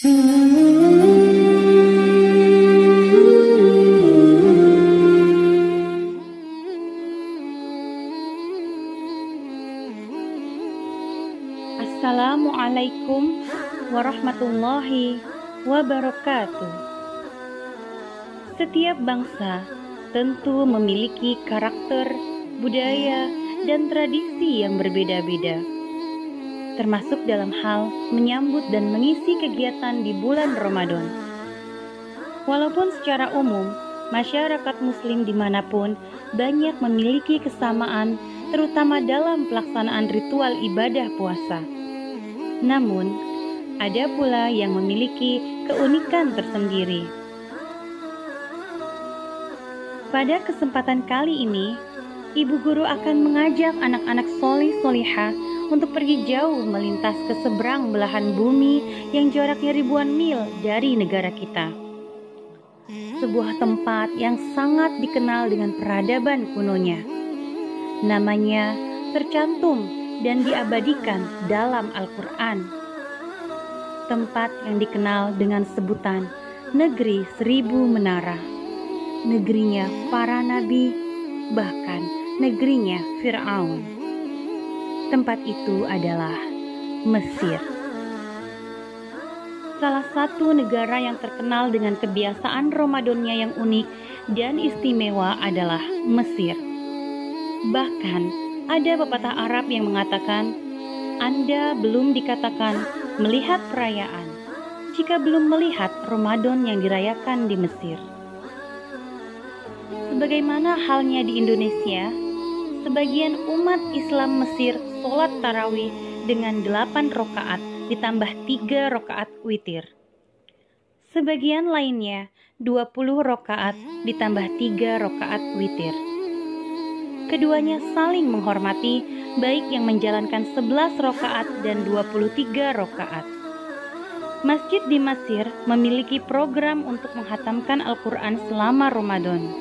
Assalamualaikum warahmatullahi wabarakatuh. Setiap bangsa tentu memiliki karakter, budaya, dan tradisi yang berbeda-beda, termasuk dalam hal menyambut dan mengisi kegiatan di bulan Ramadan. Walaupun secara umum, masyarakat muslim dimanapun banyak memiliki kesamaan, terutama dalam pelaksanaan ritual ibadah puasa. Namun, ada pula yang memiliki keunikan tersendiri. Pada kesempatan kali ini, Ibu Guru akan mengajak anak-anak solih solihah untuk pergi jauh melintas ke seberang belahan bumi yang jaraknya ribuan mil dari negara kita. Sebuah tempat yang sangat dikenal dengan peradaban kunonya. Namanya tercantum dan diabadikan dalam Al-Quran. Tempat yang dikenal dengan sebutan Negeri Seribu Menara, negerinya para nabi, bahkan negerinya Fir'aun. Tempat itu adalah Mesir. Salah satu negara yang terkenal dengan kebiasaan Ramadannya yang unik dan istimewa adalah Mesir. Bahkan ada pepatah Arab yang mengatakan, Anda belum dikatakan melihat perayaan jika belum melihat Ramadan yang dirayakan di Mesir. Sebagaimana halnya di Indonesia, sebagian umat Islam Mesir sholat tarawih dengan 8 rakaat ditambah 3 rakaat witir. Sebagian lainnya 20 rakaat ditambah 3 rakaat witir. Keduanya saling menghormati, baik yang menjalankan 11 rakaat dan 23 rakaat. Masjid di Mesir memiliki program untuk menghatamkan Al-Quran selama Ramadan.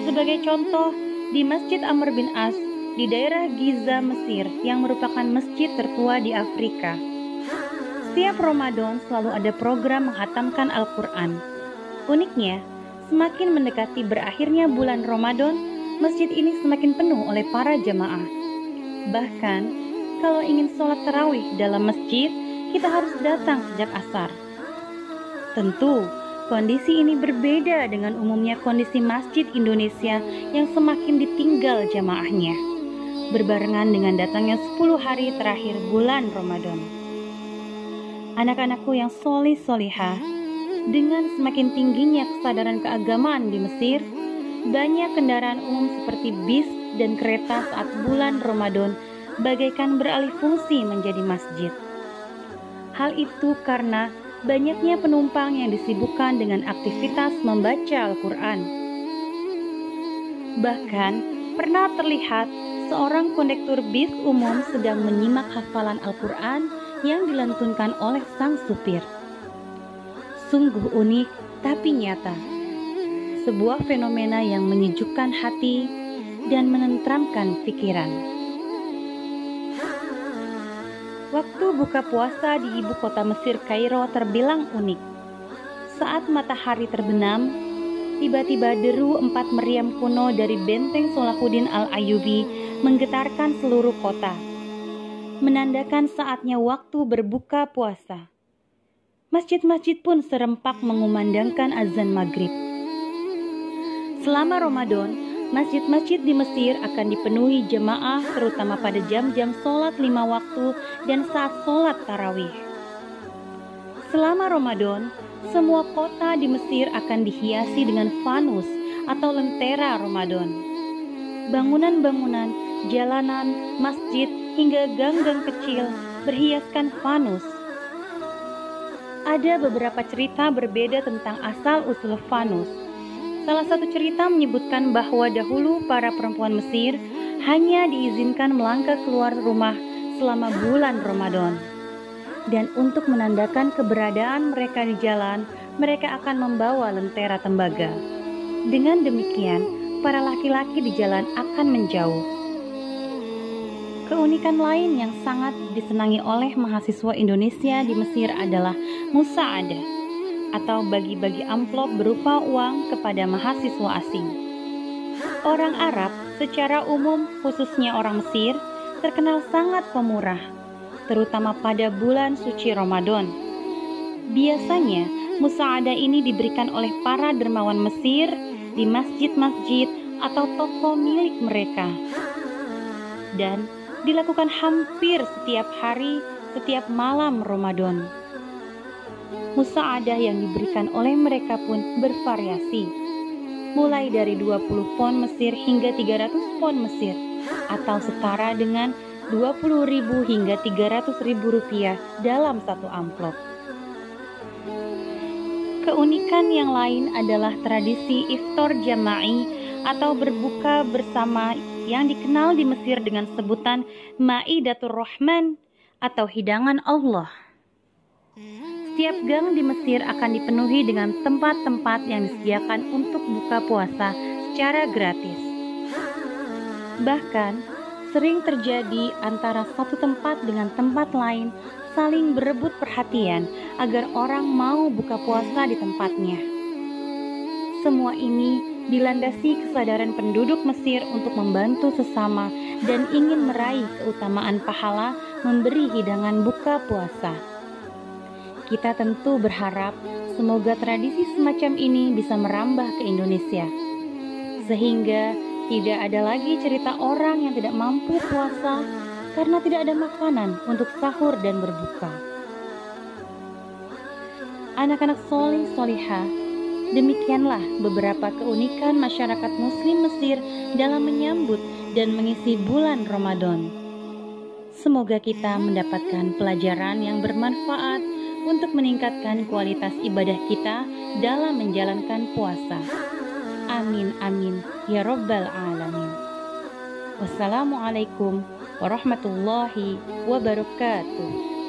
Sebagai contoh, di Masjid Amr bin As di daerah Giza, Mesir, yang merupakan masjid tertua di Afrika, setiap Ramadan selalu ada program menghatamkan Al-Quran. Uniknya, semakin mendekati berakhirnya bulan Ramadan, masjid ini semakin penuh oleh para jamaah. Bahkan, kalau ingin sholat tarawih dalam masjid, kita harus datang sejak asar. Tentu, kondisi ini berbeda dengan umumnya kondisi masjid Indonesia yang semakin ditinggal jamaahnya, berbarengan dengan datangnya 10 hari terakhir bulan Ramadan. Anak-anakku yang solih solihah, dengan semakin tingginya kesadaran keagamaan di Mesir, banyak kendaraan umum seperti bis dan kereta saat bulan Ramadan bagaikan beralih fungsi menjadi masjid. Hal itu karena banyaknya penumpang yang disibukkan dengan aktivitas membaca Al-Quran. Bahkan pernah terlihat seorang kondektur bis umum sedang menyimak hafalan Al-Quran yang dilantunkan oleh sang supir. Sungguh unik tapi nyata. Sebuah fenomena yang menyejukkan hati dan menenteramkan pikiran. Waktu buka puasa di ibu kota Mesir, Kairo, terbilang unik. Saat matahari terbenam, tiba-tiba deru 4 meriam kuno dari benteng Salahuddin Al-Ayyubi menggetarkan seluruh kota, menandakan saatnya waktu berbuka puasa. Masjid-masjid pun serempak mengumandangkan azan maghrib. Selama Ramadan, masjid-masjid di Mesir akan dipenuhi jemaah terutama pada jam-jam sholat 5 waktu dan saat sholat tarawih. Selama Ramadan, semua kota di Mesir akan dihiasi dengan fanus atau lentera Ramadan. Bangunan-bangunan, jalanan, masjid, hingga gang-gang kecil berhiaskan fanus. Ada beberapa cerita berbeda tentang asal-usul fanus. Salah satu cerita menyebutkan bahwa dahulu para perempuan Mesir hanya diizinkan melangkah keluar rumah selama bulan Ramadan. Dan untuk menandakan keberadaan mereka di jalan, mereka akan membawa lentera tembaga. Dengan demikian, para laki-laki di jalan akan menjauh. Keunikan lain yang sangat disenangi oleh mahasiswa Indonesia di Mesir adalah musa'adah atau bagi-bagi amplop berupa uang kepada mahasiswa asing. Orang Arab secara umum, khususnya orang Mesir, terkenal sangat pemurah, terutama pada bulan suci Ramadan. Biasanya, musa'adah ini diberikan oleh para dermawan Mesir di masjid-masjid atau toko milik mereka. Dan dilakukan hampir setiap hari, setiap malam Ramadan. Musa'adah yang diberikan oleh mereka pun bervariasi, mulai dari 20 pon Mesir hingga 300 pon Mesir, atau setara dengan 20.000 hingga 300.000 rupiah dalam satu amplop. Keunikan yang lain adalah tradisi iftar jama'i atau berbuka bersama yang dikenal di Mesir dengan sebutan Maidatur Rahman atau hidangan Allah. Setiap gang di Mesir akan dipenuhi dengan tempat-tempat yang disediakan untuk buka puasa secara gratis. Bahkan, sering terjadi antara satu tempat dengan tempat lain saling berebut perhatian agar orang mau buka puasa di tempatnya. Semua ini dilandasi kesadaran penduduk Mesir untuk membantu sesama dan ingin meraih keutamaan pahala memberi hidangan buka puasa. Kita tentu berharap semoga tradisi semacam ini bisa merambah ke Indonesia, sehingga tidak ada lagi cerita orang yang tidak mampu puasa karena tidak ada makanan untuk sahur dan berbuka. Anak-anak soleh solihah, demikianlah beberapa keunikan masyarakat Muslim Mesir dalam menyambut dan mengisi bulan Ramadan. Semoga kita mendapatkan pelajaran yang bermanfaat untuk meningkatkan kualitas ibadah kita dalam menjalankan puasa. Amin amin ya rabbal alamin. Wassalamualaikum warahmatullahi wabarakatuh.